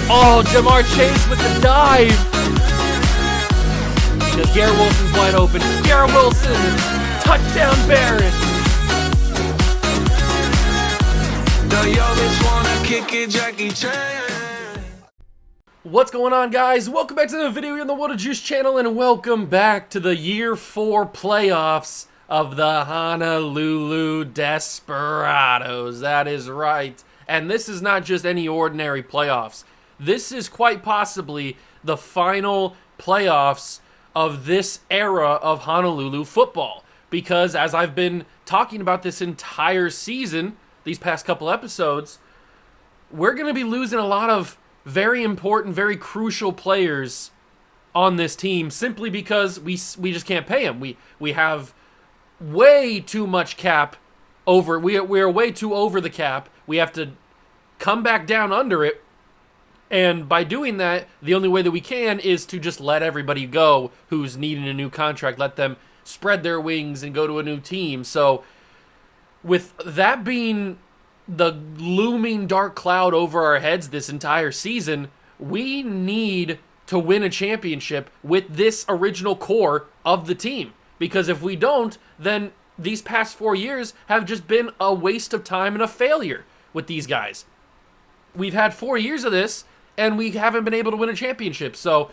Oh, Jamar Chase with the dive. Because Garrett Wilson's wide open. Garrett Wilson, touchdown Barrett. What's going on, guys? Welcome back to the video here on the What a Juice channel, and welcome back to the Year 4 playoffs of the Honolulu Desperados. That is right. And this is not just any ordinary playoffs. This is quite possibly the final playoffs of this era of Honolulu football. Because as I've been talking about this entire season, these past couple episodes, we're going to be losing a lot of very important, very crucial players on this team simply because we just can't pay them. We have way too much cap over. We are way too over the cap. We have to come back down under it. And by doing that, the only way that we can is to just let everybody go who's needing a new contract. Let them spread their wings and go to a new team. So with that being the looming dark cloud over our heads this entire season, we need to win a championship with this original core of the team. Because if we don't, then these past 4 years have just been a waste of time and a failure with these guys. We've had 4 years of this, and we haven't been able to win a championship. So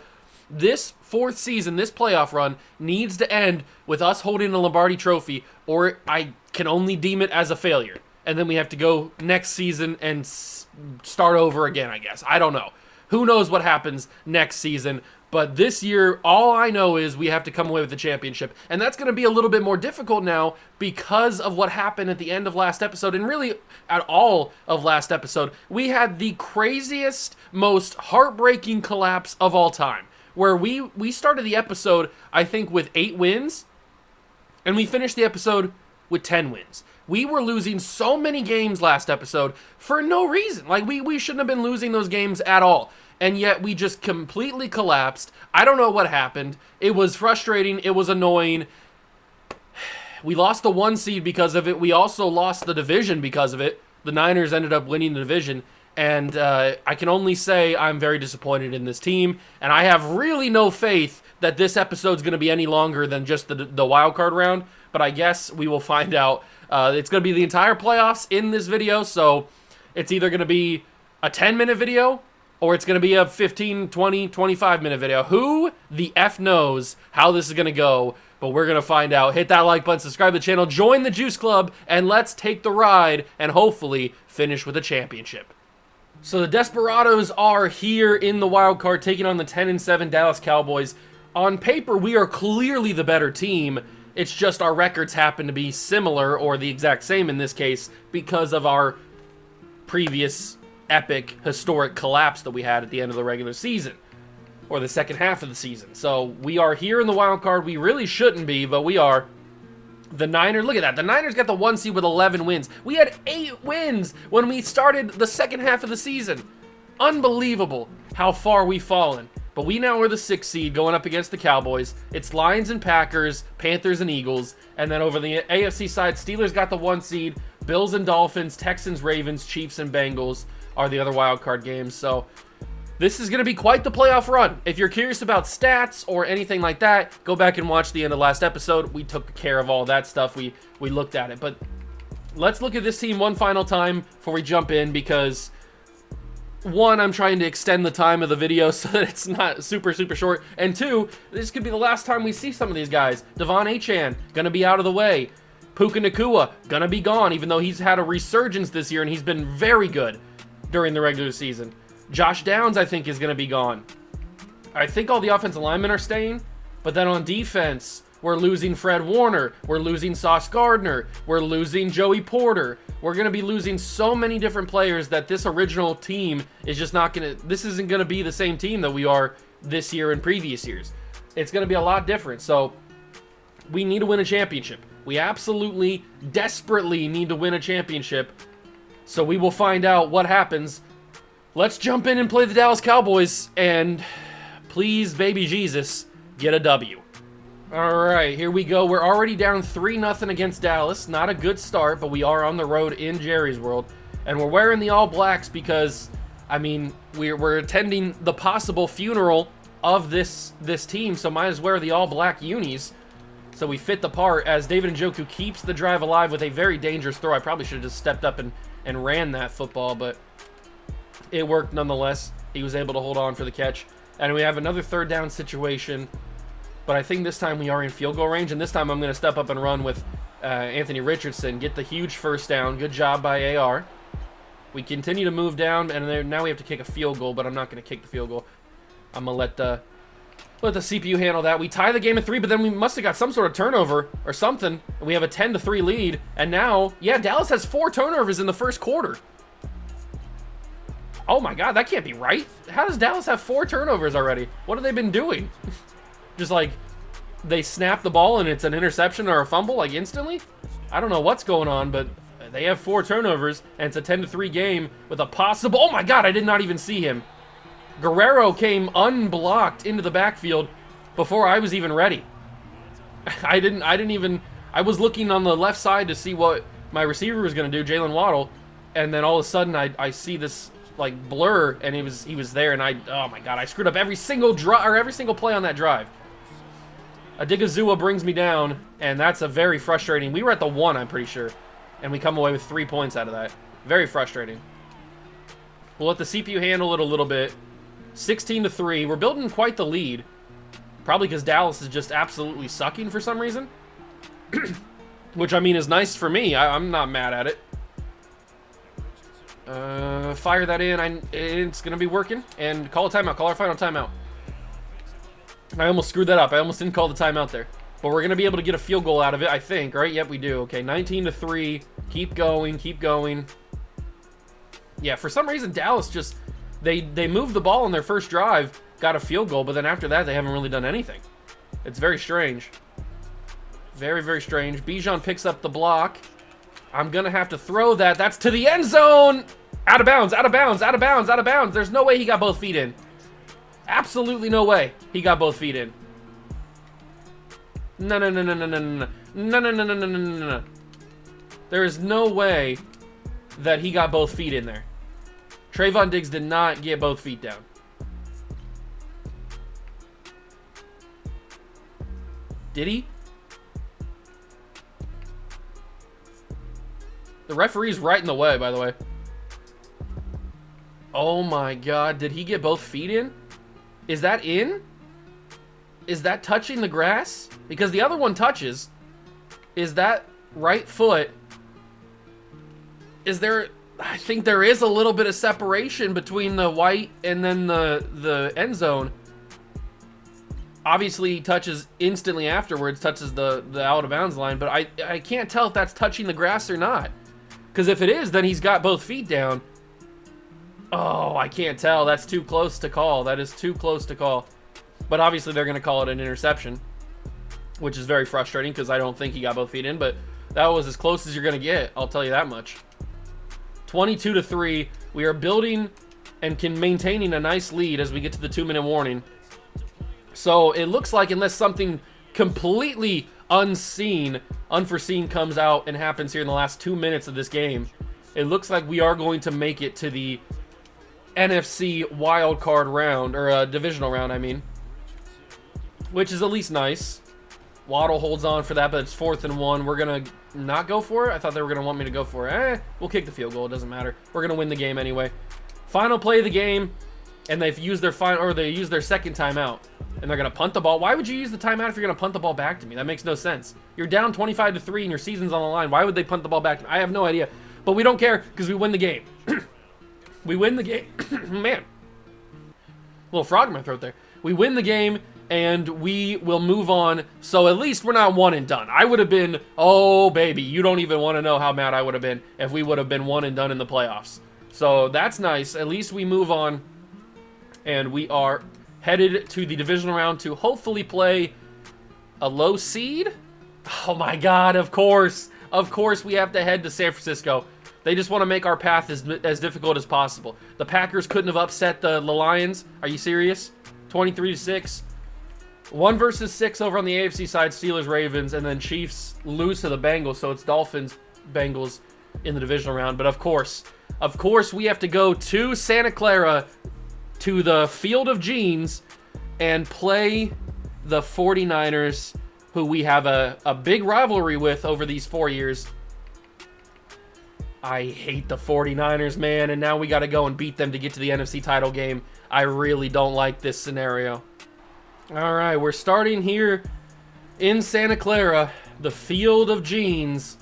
this fourth season, this playoff run, needs to end with us holding a Lombardi trophy, or I can only deem it as a failure. And then we have to go next season and start over again, I guess. I don't know. Who knows what happens next season? But this year, all I know is we have to come away with the championship. And that's going to be a little bit more difficult now because of what happened at the end of last episode, and really at all of last episode. We had the craziest, most heartbreaking collapse of all time, where we started the episode, I think, with 8 wins, and we finished the episode with 10 wins. We were losing so many games last episode for no reason. Like, we shouldn't have been losing those games at all. And yet we just completely collapsed. I don't know what happened. It was frustrating. It was annoying. We lost the 1 seed because of it. We also lost the division because of it. The Niners ended up winning the division. And I can only say I'm very disappointed in this team. And I have really no faith that this episode's going to be any longer than just the wild card round. But I guess we will find out. It's going to be the entire playoffs in this video. So it's either going to be a 10-minute video, or it's going to be a 15, 20, 25-minute video. Who the F knows how this is going to go, but we're going to find out. Hit that like button, subscribe to the channel, join the Juice Club, and let's take the ride and hopefully finish with a championship. So the Desperados are here in the wild card, taking on the 10-7 Dallas Cowboys. On paper, we are clearly the better team. It's just our records happen to be similar, or the exact same in this case, because of our previous epic, historic collapse that we had at the end of the regular season, or the second half of the season. So we are here in the wild card. We really shouldn't be, but we are. The Niners, look at that. The Niners got the 1 seed with 11 wins. We had 8 wins when we started the second half of the season. Unbelievable how far we've fallen. But we now are the 6th seed going up against the Cowboys. It's Lions and Packers, Panthers and Eagles. And then over the AFC side, Steelers got the 1 seed. Bills and Dolphins, Texans, Ravens, Chiefs and Bengals are the other wild card games. So this is going to be quite the playoff run. If you're curious about stats or anything like that, go back and watch the end of last episode. We took care of all that stuff. We looked at it. But let's look at this team one final time before we jump in, because one, I'm trying to extend the time of the video so that it's not super short. And two, this could be the last time we see some of these guys. Devon Achane, going to be out of the way. Puka Nacua, going to be gone, even though he's had a resurgence this year and he's been very good during the regular season. Josh Downs, I think, is going to be gone. I think all the offensive linemen are staying, but then on defense, we're losing Fred Warner. We're losing Sauce Gardner. We're losing Joey Porter. We're going to be losing so many different players that this original team is just not going to... This isn't going to be the same team that we are this year and previous years. It's going to be a lot different. So we need to win a championship. We absolutely, desperately need to win a championship. So we will find out what happens. Let's jump in and play the Dallas Cowboys. And please, baby Jesus, get a W. All right, here we go. We're already down 3-0 against Dallas. Not a good start, but we are on the road in Jerry's World. And we're wearing the All Blacks because, I mean, we're attending the possible funeral of this team, so might as well wear the All Black unis. So we fit the part as David Njoku keeps the drive alive with a very dangerous throw. I probably should have just stepped up and ran that football, but it worked nonetheless. He was able to hold on for the catch. And we have another third down situation, but I think this time we are in field goal range, and this time I'm going to step up and run with Anthony Richardson, get the huge first down. Good job by AR. We continue to move down, and now we have to kick a field goal, but I'm not going to kick the field goal. I'm going to let the CPU handle that. We tie the game at 3, but then we must have got some sort of turnover or something, and we have a 10-3 lead, and now, yeah, Dallas has 4 turnovers in the first quarter. Oh my God, that can't be right. How does Dallas have 4 turnovers already? What have they been doing? Just like, they snap the ball and it's an interception or a fumble, like instantly? I don't know what's going on, but they have 4 turnovers, and it's a 10-3 game with a possible... Oh my God, I did not even see him. Guerrero came unblocked into the backfield before I was even ready. I was looking on the left side to see what my receiver was going to do, Jalen Waddle, and then all of a sudden I see this like blur, and he was there, and oh my God, I screwed up every single play on that drive. Adigazua brings me down, and that's a very frustrating. We were at the 1, I'm pretty sure, and we come away with 3 points out of that. Very frustrating. We'll let the CPU handle it a little bit. 16-3. We're building quite the lead, probably because Dallas is just absolutely sucking for some reason. Which, I mean, is nice for me. I'm not mad at it. Fire that in. It's going to be working. And call a timeout. Call our final timeout. I almost screwed that up. I almost didn't call the timeout there. But we're going to be able to get a field goal out of it, I think, right? Yep, we do. Okay, 19-3. Keep going. Keep going. Yeah, for some reason, Dallas just... They moved the ball on their first drive, got a field goal, but then after that, they haven't really done anything. It's very strange. Very, very strange. Bijan picks up the block. I'm going to have to throw that. That's to the end zone. Out of bounds, out of bounds, out of bounds, out of bounds. There's no way he got both feet in. Absolutely no way he got both feet in. No, no, no, no, no, no, no, no, no, no, no, no, no, no, no. There is no way that he got both feet in there. Trayvon Diggs did not get both feet down. Did he? The referee's right in the way, by the way. Oh my God, did he get both feet in? Is that in? Is that touching the grass? Because the other one touches. Is that right foot? Is there... I think there is a little bit of separation between the white and then the end zone. Obviously, he touches instantly afterwards, touches the out of bounds line, but I can't tell if that's touching the grass or not. Because if it is, then he's got both feet down. Oh, I can't tell. That's too close to call. That is too close to call. But obviously, they're going to call it an interception, which is very frustrating because I don't think he got both feet in, but that was as close as you're going to get. I'll tell you that much. 22-3. We are building and maintaining a nice lead as we get to the 2-minute warning. So it looks like unless something completely unforeseen comes out and happens here in the last 2 minutes of this game, it looks like we are going to make it to the NFC wild card round, or divisional round, I mean, which is at least nice. Waddle holds on for that, but it's 4th and 1. We're going to not go for it. I thought they were going to want me to go for it. We'll kick the field goal. It doesn't matter. We're going to win the game anyway. Final play of the game, and they've used their second timeout, and they're going to punt the ball. Why would you use the timeout if you're going to punt the ball back to me? That makes no sense. You're down 25-3 and your season's on the line. Why would they punt the ball back to me? I have no idea, but we don't care because we win the game. We win the game. Man, little frog in my throat there. We win the game, and we will move on. So at least we're not one and done. I would have been, oh baby, you don't even want to know how mad I would have been if we would have been one and done in the playoffs. So that's nice. At least we move on, and we are headed to the divisional round to hopefully play a low seed. Oh my God, of course we have to head to San Francisco. They just want to make our path as difficult as possible. The Packers couldn't have upset the Lions. Are you serious? 23-6. 1 versus 6 over on the AFC side, Steelers, Ravens, and then Chiefs lose to the Bengals, so it's Dolphins, Bengals in the divisional round. But of course, Of course, we have to go to Santa Clara, to the Field of Jeans, and play the 49ers, who we have a big rivalry with over these 4 years. I hate the 49ers, man, and now we got to go and beat them to get to the NFC title game. I really don't like this scenario. All right, we're starting here in Santa Clara, the Field of Jeans,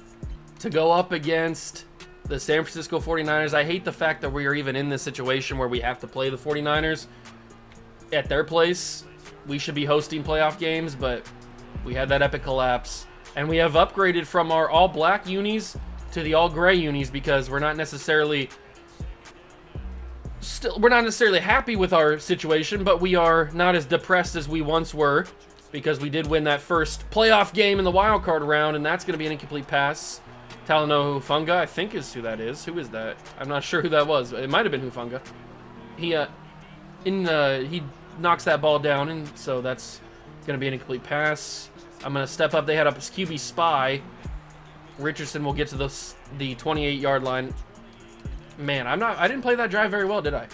to go up against the San Francisco 49ers. I hate the fact that we are even in this situation where we have to play the 49ers at their place. We should be hosting playoff games, but we had that epic collapse. And we have upgraded from our all-black unis to the all-gray unis because we're not necessarily happy with our situation, but we are not as depressed as we once were because we did win that first playoff game in the wild card round, and that's going to be an incomplete pass. Talanoa Hufanga, I think is who that is. Who is that? I'm not sure who that was. It might have been Hufanga. He knocks that ball down, and so that's going to be an incomplete pass. I'm going to step up. They had a QB spy. Richardson will get to the 28-yard line. Man, I didn't play that drive very well, did I?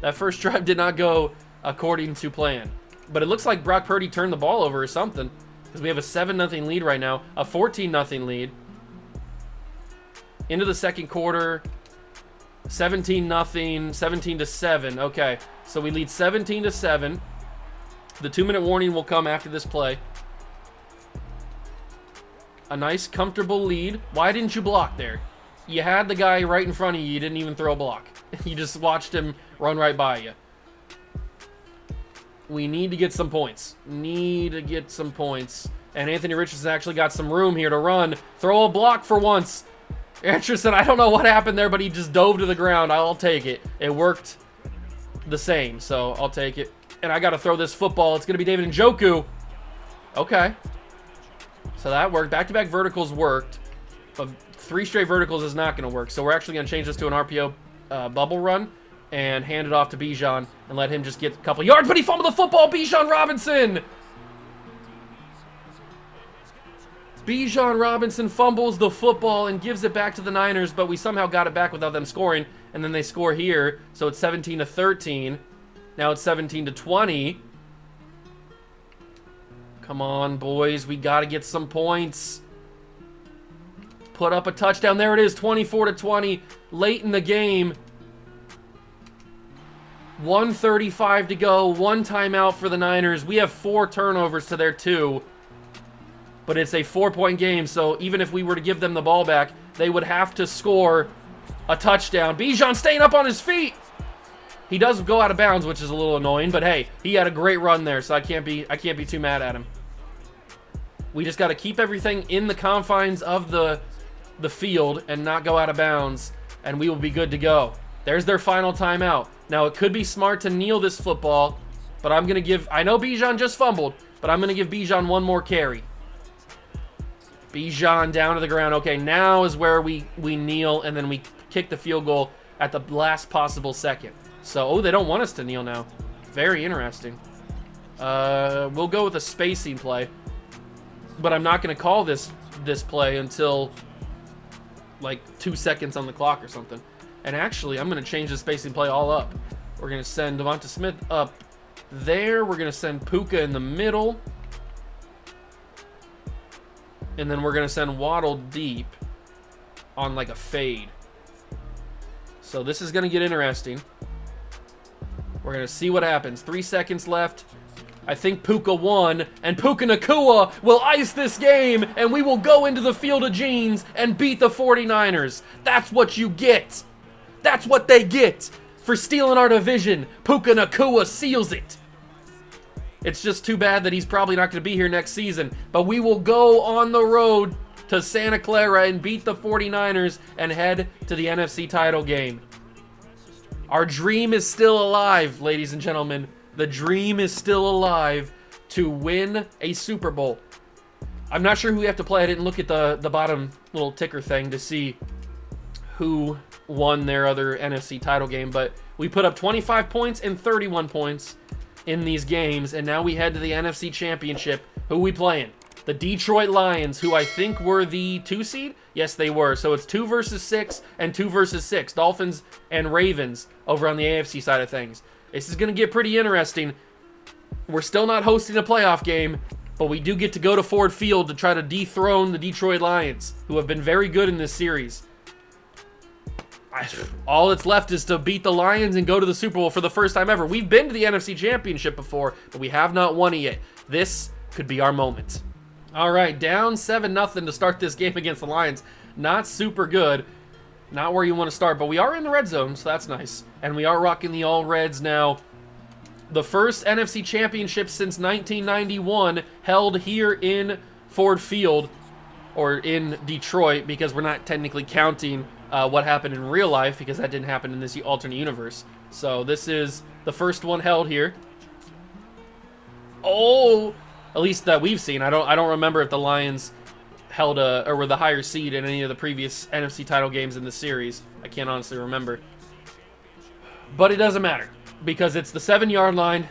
That first drive did not go according to plan. But it looks like Brock Purdy turned the ball over or something, because we have a 7-0 lead right now, a 14-0 lead. Into the second quarter, 17-0, 17-7. Okay, so we lead 17-7. The 2-minute warning will come after this play. A nice, comfortable lead. Why didn't you block there? You had the guy right in front of you. You didn't even throw a block. You just watched him run right by you. We need to get some points. Need to get some points. And Anthony Richardson actually got some room here to run. Throw a block for once. Richardson, I don't know what happened there, but he just dove to the ground. I'll take it. It worked the same, so I'll take it. And I got to throw this football. It's going to be David Njoku. Okay. So that worked. Back-to-back verticals worked. But 3 straight verticals is not going to work. So we're actually going to change this to an RPO bubble run and hand it off to Bijan and let him just get a couple yards. But he fumbled the football. Bijan Robinson. Bijan Robinson fumbles the football and gives it back to the Niners, but we somehow got it back without them scoring. And then they score here. So it's 17-13. Now it's 17-20. Come on, boys. We got to get some points. Put up a touchdown. There it is, 24-20. Late in the game. 1:35 to go. 1 timeout for the Niners. We have 4 turnovers to their 2. But it's a 4-point game, so even if we were to give them the ball back, they would have to score a touchdown. Bijan staying up on his feet. He does go out of bounds, which is a little annoying, but hey, he had a great run there, so I can't be too mad at him. We just got to keep everything in the confines of the field and not go out of bounds, and we will be good to go. There's their final timeout. Now, it could be smart to kneel this football, but I'm going to give... I know Bijan just fumbled, but I'm going to give Bijan one more carry. Bijan down to the ground. Okay, now is where we kneel, and then we kick the field goal at the last possible second. So, oh, they don't want us to kneel now. Very interesting. We'll go with a spacing play. But I'm not going to call this play until, like, 2 seconds on the clock or something. And actually, I'm going to change the spacing play all up. We're going to send Devonta Smith up there. We're going to send Puka in the middle. And then we're going to send Waddle deep on, like, a fade. So this is going to get interesting. We're going to see what happens. 3 seconds left. I think Puka won, and Puka Nacua will ice this game, and we will go into the Field of Jeans and beat the 49ers. That's what you get. That's what they get for stealing our division. Puka Nacua seals it. It's just too bad that he's probably not going to be here next season, but we will go on the road to Santa Clara and beat the 49ers and head to the NFC title game. Our dream is still alive, ladies and gentlemen. The dream is still alive to win a Super Bowl. I'm not sure who we have to play. I didn't look at the bottom little ticker thing to see who won their other NFC title game, but we put up 25 points and 31 points in these games, and now we head to the NFC Championship. Who we playing? The Detroit Lions, who I think were the 2 seed? Yes, they were. So it's 2 versus 6 and 2 versus 6. Dolphins and Ravens over on the AFC side of things. This is going to get pretty interesting. We're still not hosting a playoff game, but we do get to go to Ford Field to try to dethrone the Detroit Lions, who have been very good in this series. All that's left is to beat the Lions and go to the Super Bowl for the first time ever. We've been to the NFC Championship before, but we have not won it yet. This could be our moment. All right, down 7-0 to start this game against the Lions. Not super good. Not where you want to start, but we are in the red zone, so that's nice. And we are rocking the all reds now. The first NFC Championship since 1991 held here in Ford Field, or in Detroit, because we're not technically counting what happened in real life, because that didn't happen in this alternate universe. So this is the first one held here. Oh, at least that we've seen. I don't remember if the Lions held or were the higher seed in any of the previous NFC title games in the series. I can't honestly remember. But it doesn't matter, because it's the 7-yard line.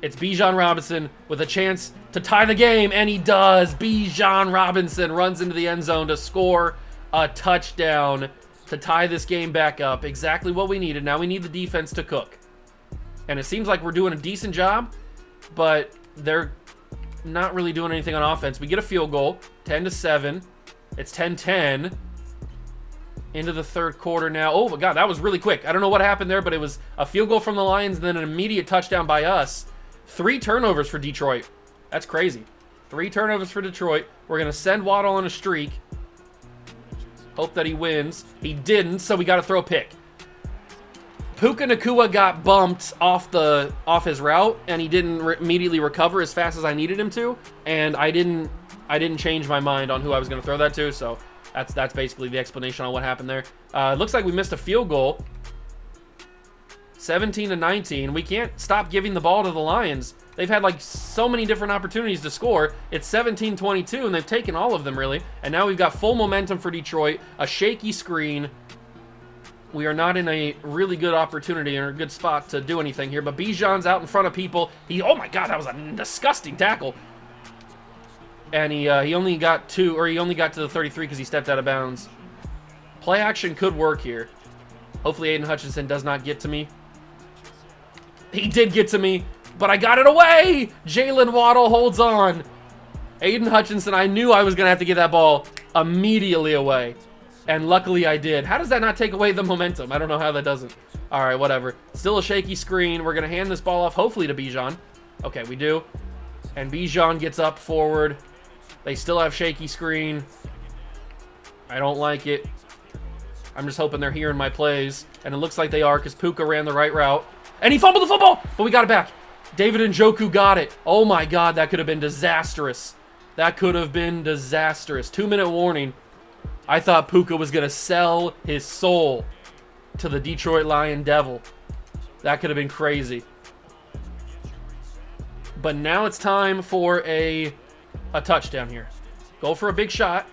It's Bijan Robinson with a chance to tie the game, and he does. Bijan Robinson runs into the end zone to score a touchdown to tie this game back up. Exactly what we needed. Now we need the defense to cook. And it seems like we're doing a decent job, but they're not really doing anything on offense. We get a field goal, 10-7. It's 10-10 into the third quarter now. Oh my God, that was really quick. I don't know what happened there, but it was a field goal from the Lions and then an immediate touchdown by us. 3 turnovers for Detroit. That's crazy. 3 turnovers for Detroit. We're going to send Waddle on a streak. Hope that he wins. He didn't, so we got to throw a pick. Puka Nacua got bumped off his route, and he didn't immediately recover as fast as I needed him to, and I didn't change my mind on who I was going to throw that to, so that's basically the explanation on what happened there. It looks like we missed a field goal. 17-19. We can't stop giving the ball to the Lions. They've had like so many different opportunities to score. It's 17-22, and they've taken all of them really, and now we've got full momentum for Detroit. A shaky screen. We are not in a really good opportunity or a good spot to do anything here, but Bijan's out in front of people. Oh my God, that was a disgusting tackle. And he only got to the 33 because he stepped out of bounds. Play action could work here. Hopefully Aiden Hutchinson does not get to me. He did get to me, but I got it away. Jalen Waddle holds on. Aiden Hutchinson, I knew I was going to have to get that ball immediately away. And luckily I did. How does that not take away the momentum? I don't know how that doesn't. All right, whatever. Still a shaky screen. We're going to hand this ball off, hopefully, to Bijan. Okay, we do. And Bijan gets up forward. They still have shaky screen. I don't like it. I'm just hoping they're hearing my plays. And it looks like they are because Puka ran the right route. And he fumbled the football, but we got it back. David Njoku got it. Oh, my God, that could have been disastrous. That could have been disastrous. 2-minute warning. I thought Puka was going to sell his soul to the Detroit Lion Devil. That could have been crazy. But now it's time for a touchdown here. Go for a big shot.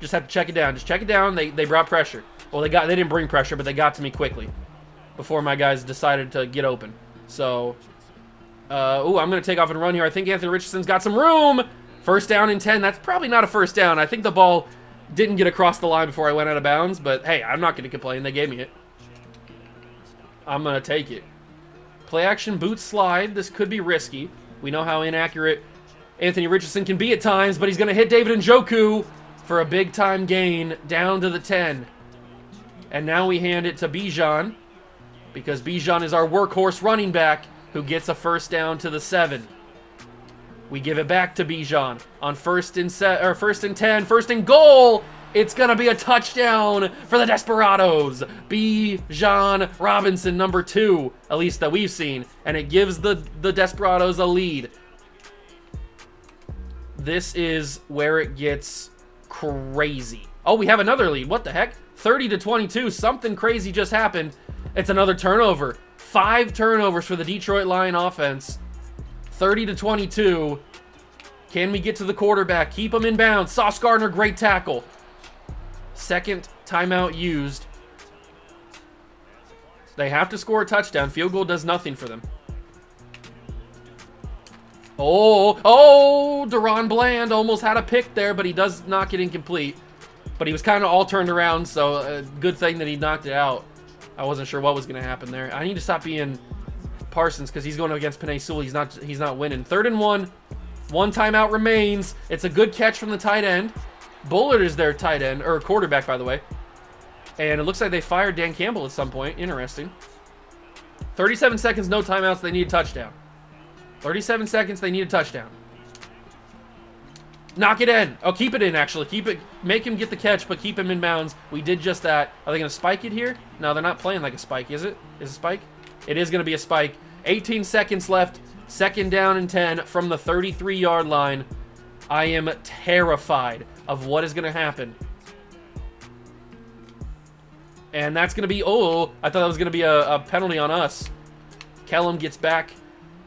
Just have to check it down. Just check it down. They brought pressure. Well, they didn't bring pressure, but they got to me quickly before my guys decided to get open. So, I'm going to take off and run here. I think Anthony Richardson's got some room. First down and 10. That's probably not a first down. I think the ball didn't get across the line before I went out of bounds, but hey, I'm not going to complain. They gave me it. I'm going to take it. Play action boot slide. This could be risky. We know how inaccurate Anthony Richardson can be at times, but he's going to hit David Njoku for a big-time gain down to the 10. And now we hand it to Bijan, because Bijan is our workhorse running back who gets a first down to the 7. We give it back to Bijan on first and 10, first and goal. It's going to be a touchdown for the Desperados. Bijan Robinson, number 2, at least that we've seen. And it gives the Desperados a lead. This is where it gets crazy. Oh, we have another lead. What the heck? 30-22. Something crazy just happened. It's another turnover. 5 turnovers for the Detroit Lion offense. 30-22. Can we get to the quarterback? Keep him in bounds. Sauce Gardner, great tackle. Second timeout used. They have to score a touchdown. Field goal does nothing for them. Deron Bland almost had a pick there, but he does knock it incomplete. But he was kind of all turned around, so good thing that he knocked it out. I wasn't sure what was going to happen there. I need to stop being Parsons because he's going up against Penei Sewell. He's not winning. 3rd and 1. One timeout remains. It's a good catch from the tight end. Bullard is their tight end, or quarterback, by the way. And it looks like they fired Dan Campbell at some point. Interesting. 37 seconds, no timeouts. They need a touchdown. 37 seconds, they need a touchdown. Knock it in. Oh, keep it in, actually. Keep it. Make him get the catch, but keep him in bounds. We did just that. Are they going to spike it here? No, they're not playing like a spike, is it? Is it a spike? It is going to be a spike. 18 seconds left. 2nd down and 10 from the 33-yard line. I am terrified of what is going to happen. And that's going to be... Oh, I thought that was going to be a penalty on us. Kellum gets back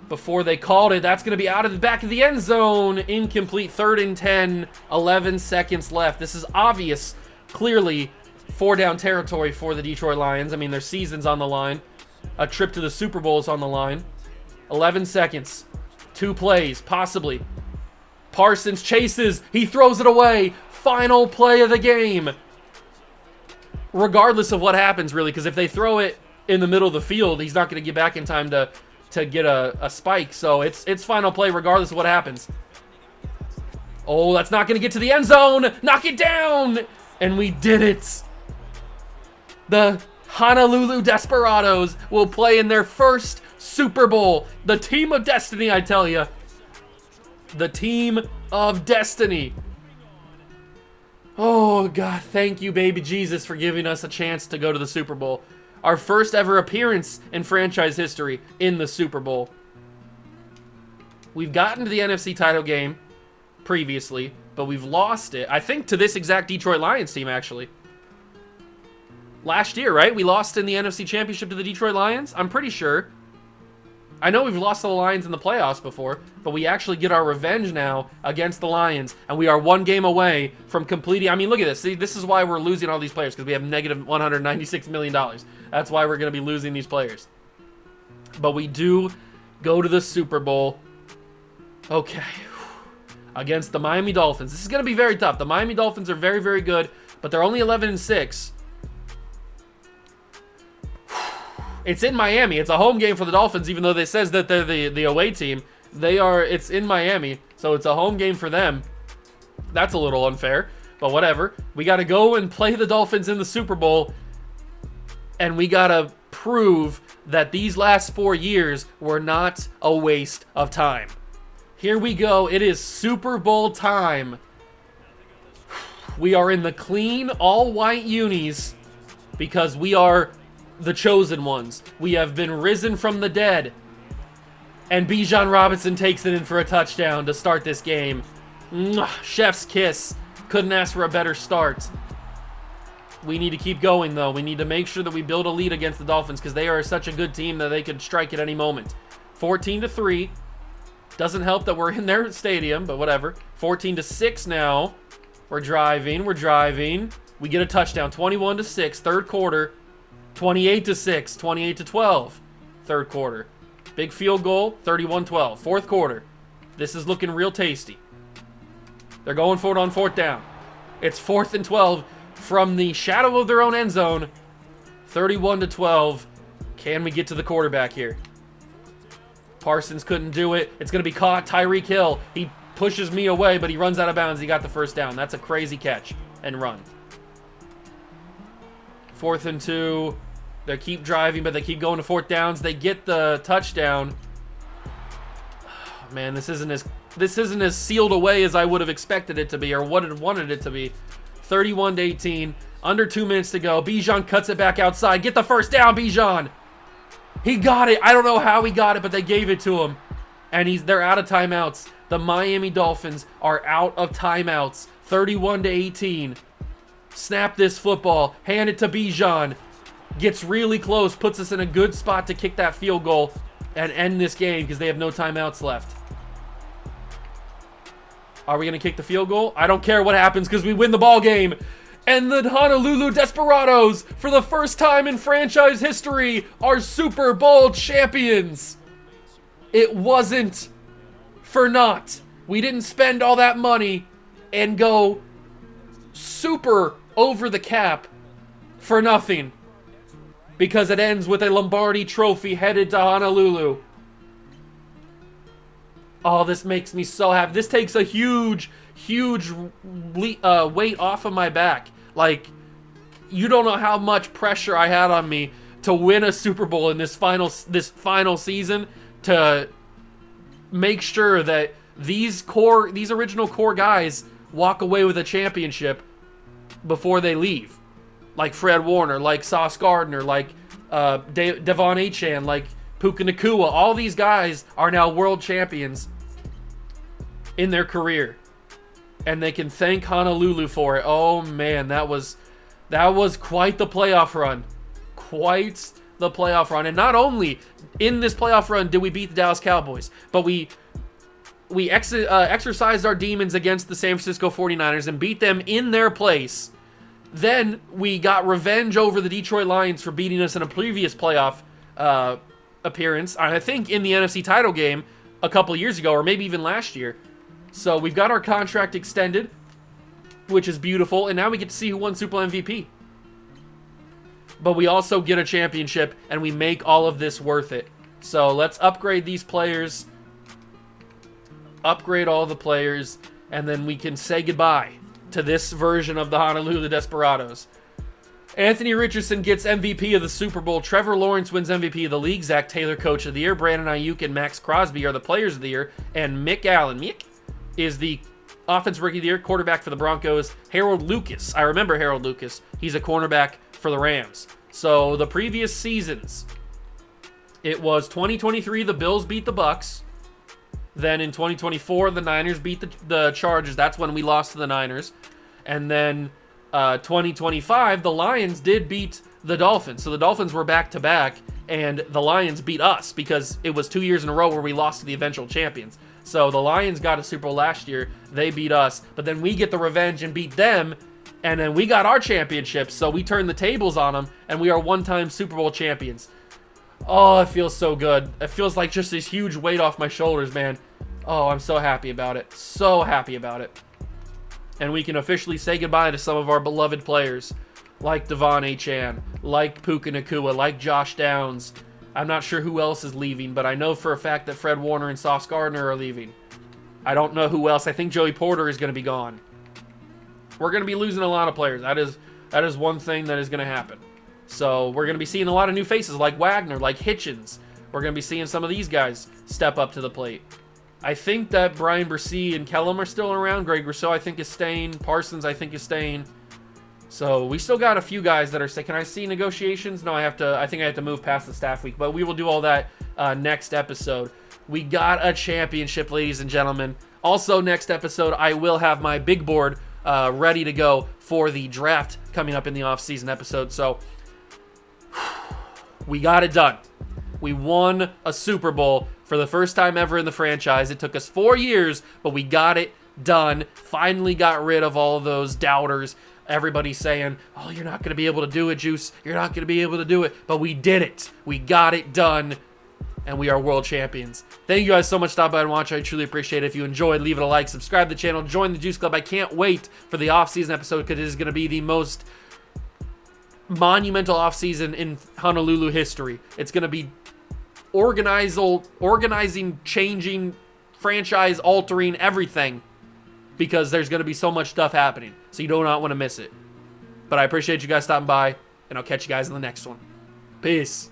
before they called it. That's going to be out of the back of the end zone. Incomplete. 3rd and 10. 11 seconds left. This is obvious. Clearly 4-down territory for the Detroit Lions. I mean, their season's on the line. A trip to the Super Bowl is on the line. 11 seconds. 2 plays, possibly. Parsons chases. He throws it away. Final play of the game. Regardless of what happens, really, because if they throw it in the middle of the field, he's not going to get back in time to get a spike. So it's final play regardless of what happens. Oh, that's not going to get to the end zone. Knock it down. And we did it. The Honolulu Desperados will play in their first Super Bowl. The team of destiny, I tell you. The team of destiny. Oh, God, thank you, baby Jesus, for giving us a chance to go to the Super Bowl. Our first ever appearance in franchise history in the Super Bowl. We've gotten to the NFC title game previously, but we've lost it. I think to this exact Detroit Lions team, actually. Last year, right? We lost in the NFC Championship to the Detroit Lions? I'm pretty sure. I know we've lost to the Lions in the playoffs before, but we actually get our revenge now against the Lions, and we are 1 game away from completing... I mean, look at this. See, this is why we're losing all these players, because we have negative $196 million. That's why we're going to be losing these players. But we do go to the Super Bowl. Okay. Against the Miami Dolphins. This is going to be very tough. The Miami Dolphins are very, very good, but they're only 11-6. It's in Miami. It's a home game for the Dolphins, even though they says that they're the away team. It's in Miami, so it's a home game for them. That's a little unfair, but whatever. We got to go and play the Dolphins in the Super Bowl, and we got to prove that these last 4 years were not a waste of time. Here we go. It is Super Bowl time. We are in the clean, all-white unis because we are the chosen ones. We have been risen from the dead. And Bijan Robinson takes it in for a touchdown to start this game. Mwah, chef's kiss. Couldn't ask for a better start. We need to keep going, though. We need to make sure that we build a lead against the Dolphins because they are such a good team that they could strike at any moment. 14-3. Doesn't help that we're in their stadium, but whatever. 14-6 now. We're driving. We get a touchdown. 21-6, 3rd quarter. 28-6, 28-12, 3rd quarter. Big field goal, 31-12, 4th quarter. This is looking real tasty. They're going for it on 4th down. It's 4th and 12 from the shadow of their own end zone. 31-12. Can we get to the quarterback here? Parsons couldn't do it. It's going to be caught. Tyreek Hill. He pushes me away, but he runs out of bounds. He got the 1st down. That's a crazy catch and run. 4th and 2. They keep driving, but they keep going to 4th downs. They get the touchdown. Oh, man, this isn't as sealed away as I would have expected it to be or what I wanted it to be. 31-18. Under 2 minutes to go. Bijan cuts it back outside. Get the 1st down, Bijan. He got it. I don't know how he got it, but they gave it to him. And they're out of timeouts. The Miami Dolphins are out of timeouts. 31-18. Snap this football. Hand it to Bijan. Gets really close. Puts us in a good spot to kick that field goal and end this game because they have no timeouts left. Are we going to kick the field goal? I don't care what happens because we win the ball game. And the Honolulu Desperados, for the first time in franchise history, are Super Bowl champions. It wasn't for naught. We didn't spend all that money and go super over the cap for nothing. Because it ends with a Lombardi trophy headed to Honolulu. Oh, this makes me so happy. This takes a huge weight off of my back. Like, you don't know how much pressure I had on me to win a Super Bowl in this final season, to make sure that these original core guys walk away with a championship before they leave. Like Fred Warner, like Sauce Gardner, like Devon Achane, like Puka Nacua. All these guys are now world champions in their career. And they can thank Honolulu for it. Oh man, that was quite the playoff run. Quite the playoff run. And not only in this playoff run did we beat the Dallas Cowboys, but we exercised our demons against the San Francisco 49ers and beat them in their place. Then we got revenge over the Detroit Lions for beating us in a previous playoff appearance. I think in the NFC title game a couple years ago, or maybe even last year. So we've got our contract extended, which is beautiful. And now we get to see who won Super Bowl MVP. But we also get a championship, and we make all of this worth it. So let's upgrade these players. Upgrade all the players. And then we can say goodbye to this version of the Honolulu Desperados. Anthony Richardson gets MVP of the Super Bowl. Trevor Lawrence wins MVP of the league. Zach Taylor, Coach of the Year. Brandon Ayuk and Max Crosby are the Players of the Year. And Mick Allen is the Offensive Rookie of the Year, quarterback for the Broncos. Harold Lucas, I remember Harold Lucas. He's a cornerback for the Rams. So the previous seasons, it was 2023, the Bills beat the Bucks. Then in 2024, the Niners beat the Chargers. That's when we lost to the Niners. And then 2025, the Lions did beat the Dolphins. So the Dolphins were back-to-back, and the Lions beat us because it was 2 years in a row where we lost to the eventual champions. So the Lions got a Super Bowl last year. They beat us. But then we get the revenge and beat them, and then we got our championship. So we turned the tables on them, and we are one-time Super Bowl champions. Oh, it feels so good. It feels like just this huge weight off my shoulders, man. Oh, I'm so happy about it. So happy about it. And we can officially say goodbye to some of our beloved players, like Devon Achane, like Puka Nacua, like Josh Downs. I'm not sure who else is leaving, but I know for a fact that Fred Warner and Sauce Gardner are leaving. I don't know who else. I think Joey Porter is going to be gone. We're going to be losing a lot of players. That is one thing that is going to happen. So we're going to be seeing a lot of new faces like Wagner, like Hitchens. We're going to be seeing some of these guys step up to the plate. I think that Brian Bresee and Kellum are still around. Greg Rousseau, I think, is staying. Parsons, I think, is staying. So we still got a few guys that are staying. Can I see negotiations? No, I think I have to move past the staff week. But we will do all that next episode. We got a championship, ladies and gentlemen. Also, next episode, I will have my big board ready to go for the draft coming up in the off-season episode. So we got it done. We won a Super Bowl for the first time ever in the franchise. It took us 4 years, but we got it done. Finally got rid of all of those doubters. Everybody saying, oh, you're not going to be able to do it, Juice. You're not going to be able to do it. But we did it. We got it done. And we are world champions. Thank you guys so much for stopping by and watching. I truly appreciate it. If you enjoyed, leave it a like. Subscribe to the channel. Join the Juice Club. I can't wait for the off-season episode because it is going to be the most monumental off-season in Honolulu history. It's going to be organizing, changing, franchise altering, everything, because there's going to be so much stuff happening. So you do not want to miss it. But I appreciate you guys stopping by, and I'll catch you guys in the next one. Peace.